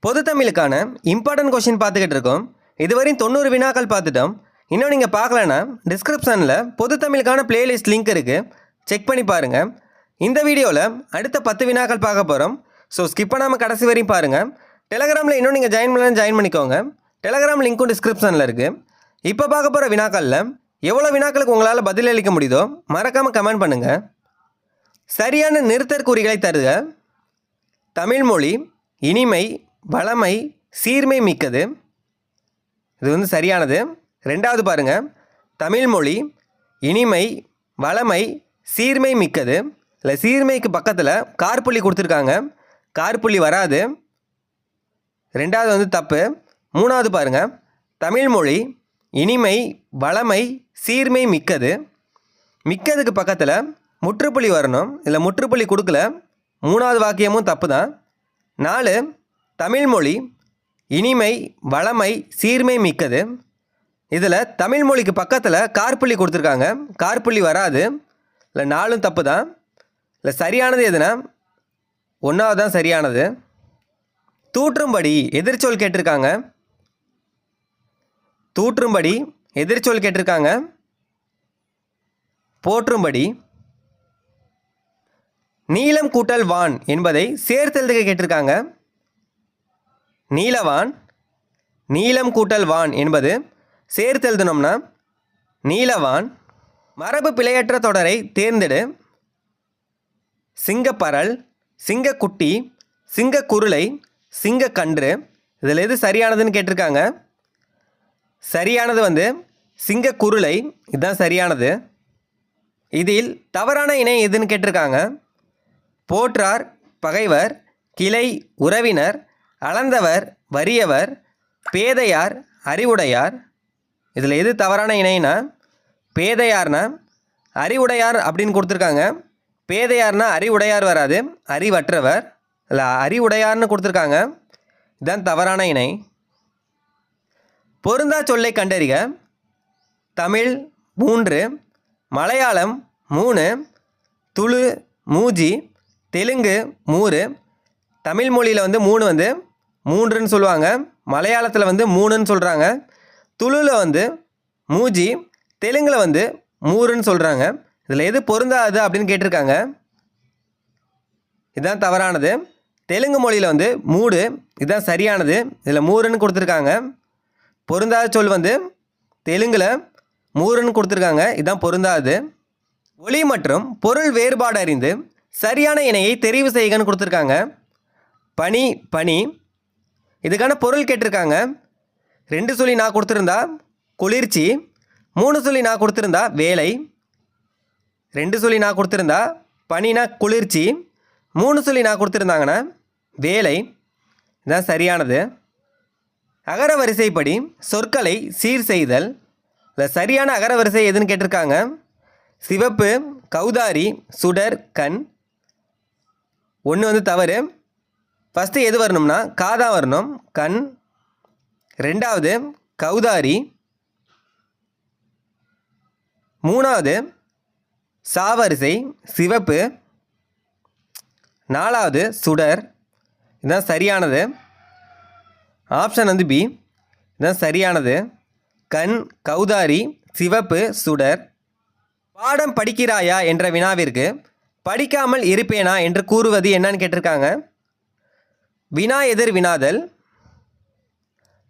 பொது தமிழுக்கான important question பார்த்துக்கிட்டு இருக்கோம். இதுவரையும் 90 வினாக்கள் பார்த்துட்டோம். இன்னும் நீங்கள் பார்க்கலன்னா டிஸ்கிரிப்ஷனில் பொது தமிழுக்கான பிளேலிஸ்ட் லிங்க் இருக்குது, செக் பண்ணி பாருங்கள். இந்த வீடியோவில் அடுத்த 10 வினாக்கள் பார்க்க போகிறோம். ஸோ ஸ்கிப் பண்ணாமல் கடைசி வரையும் பாருங்கள். டெலகிராமில் இன்னும் நீங்கள் ஜாயின் பண்ணிக்கோங்க. டெலகிராம் லிங்க்கும் டிஸ்கிரிப்ஷனில் இருக்குது. இப்போ பார்க்க போகிற வினாக்களில் எவ்வளோ வினாக்களுக்கு உங்களால் பதிலளிக்க முடியுதோ மறக்காமல் கமெண்ட் பண்ணுங்கள். சரியான நிறுத்தற்குறிகளை தருக. தமிழ்மொழி இனிமை, வளமை, சீர்மை மிக்கது. இது சரியானது. ரெண்டாவது பாருங்கள், தமிழ்மொழி இனிமை, வளமை, சீர்மை மிக்கது. இல்லை, சீர்மைக்கு பக்கத்தில் கார்புள்ளி கொடுத்துருக்காங்க, கார்புள்ளி வராது. ரெண்டாவது தப்பு. மூணாவது பாருங்கள், தமிழ்மொழி இனிமை, வளமை, சீர்மை மிக்கது. மிக்கதுக்கு பக்கத்தில் முற்றுப்புள்ளி வரணும், இல்லை முற்றுப்புள்ளி கொடுக்கல. மூணாவது வாக்கியமும் தப்பு தான். 4, தமிழ்மொழி இனிமை, வளமை, சீர்மை மிக்கது. இதில் தமிழ்மொழிக்கு பக்கத்தில் கார்புள்ளி கொடுத்துருக்காங்க, கார்புள்ளி வராது. இல்லை, 4ம் தப்பு தான். இல்லை, சரியானது எதுனா 1வது தான் சரியானது. தூற்றும்படி எதிர்ச்சொல் கேட்டிருக்காங்க. தூற்றும்படி எதிர்ச்சொல் கேட்டிருக்காங்க. போற்றும்படி. நீலம் கூட்டல் வான் என்பதை சேர்த்தெழுதுக கேட்டிருக்காங்க. நீலவான். நீலம் கூட்டல் வான் என்பது சேர்த்தெழுதணும்னா நீலவான். மரபு பிழையற்ற தொடரை தேர்ந்தெடு. சிங்கப்பரல், சிங்கக்குட்டி, சிங்கக்குருளை, சிங்கக்கன்று. இதில் எது சரியானதுன்னு கேட்டிருக்காங்க. சரியானது சிங்கக்குருளை. இதுதான் சரியானது. இதில் தவறான இணை எதுன்னு கேட்டிருக்காங்க. போற்றார், பகைவர், கிளை, உறவினர், அளந்தவர், வறியவர், பேதையார், அறிவுடையார். இதில் எது தவறான இணைனா பேதையார்னா அறிவுடையார் அப்படின்னு கொடுத்துருக்காங்க. பேதையார்னா அறிவுடையார் வராது, அறிவற்றவர். இல்லை, அறிவுடையார்னு கொடுத்துருக்காங்க. இதுதான் தவறான இணை. பொருந்தா சொல்லை கண்டறிக. தமிழ் 3, மலையாளம் 3, துளு மூஜி, தெலுங்கு 3. தமிழ் மொழியில் 3 3ன்னு சொல்லுவாங்க, மலையாளத்தில் 3ன்னு சொல்கிறாங்க, துளுவில் மூஜி, தெலுங்கில் 3ன்னு சொல்கிறாங்க. இதில் எது பொருந்தாது அப்படின்னு கேட்டிருக்காங்க. இதுதான் தவறானது. தெலுங்கு மொழியில் 3, இதுதான் சரியானது. இதில் 3ன்னு கொடுத்துருக்காங்க. பொருந்தாத சொல் தெலுங்கில் 3ன்னு கொடுத்துருக்காங்க. இதுதான் பொருந்தாது. ஒலி மற்றும் பொருள் வேறுபாடு அறிந்து சரியான இணையை தெரிவு செய்கன்னு கொடுத்துருக்காங்க. பனி, பனி. இதுக்கான பொருள் கேட்டிருக்காங்க. 2 சொல்லி நான் கொடுத்துருந்தா குளிர்ச்சி, 3 சொல்லி நான் கொடுத்துருந்தா வேலை. 2 சொல்லி நான் கொடுத்துருந்தா பனினா குளிர்ச்சி, 3 சொல்லி நான் கொடுத்துருந்தாங்கன்னா வேலை. இதுதான் சரியானது. அகர வரிசைப்படி சொற்களை சீர் செய்தல். இல்லை, சரியான அகர வரிசை எதுன்னு கேட்டிருக்காங்க. சிவப்பு, கௌதாரி, சுடர், கண். 1 தவறு. ஃபஸ்ட்டு எது வரணும்னா காதான் வரணும், கண். 2வது கௌதாரி. 3வது சாவரிசை, சிவப்பு. 4வது சுடர். இதுதான் சரியானது. Option B. இதுதான் சரியானது. கண், கௌதாரி, சிவப்பு, சுடர். பாடம் படிக்கிறாயா என்ற வினாவிற்கு படிக்காமல் இருப்பேனா என்று கூறுவது என்னன்னு கேட்டிருக்காங்க. வினா எதிர் வினாதல்.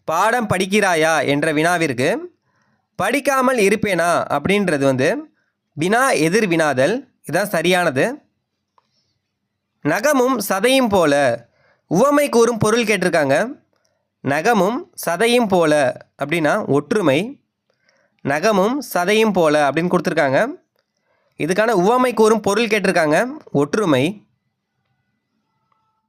பாடம் படிக்கிறாயா என்ற வினாவிற்கு படிக்காமல் இருப்பேனா அப்படின்றது வினா எதிர் வினாதல். இதுதான் சரியானது. நகமும் சதையும் போல உவமை கூறும் பொருள் கேட்டிருக்காங்க. நகமும் சதையும் போல அப்படின்னா ஒற்றுமை. நகமும் சதையும் போல அப்படின்னு கொடுத்துருக்காங்க. இதுக்கான உவமை கூறும் பொருள் கேட்டிருக்காங்க, ஒற்றுமை.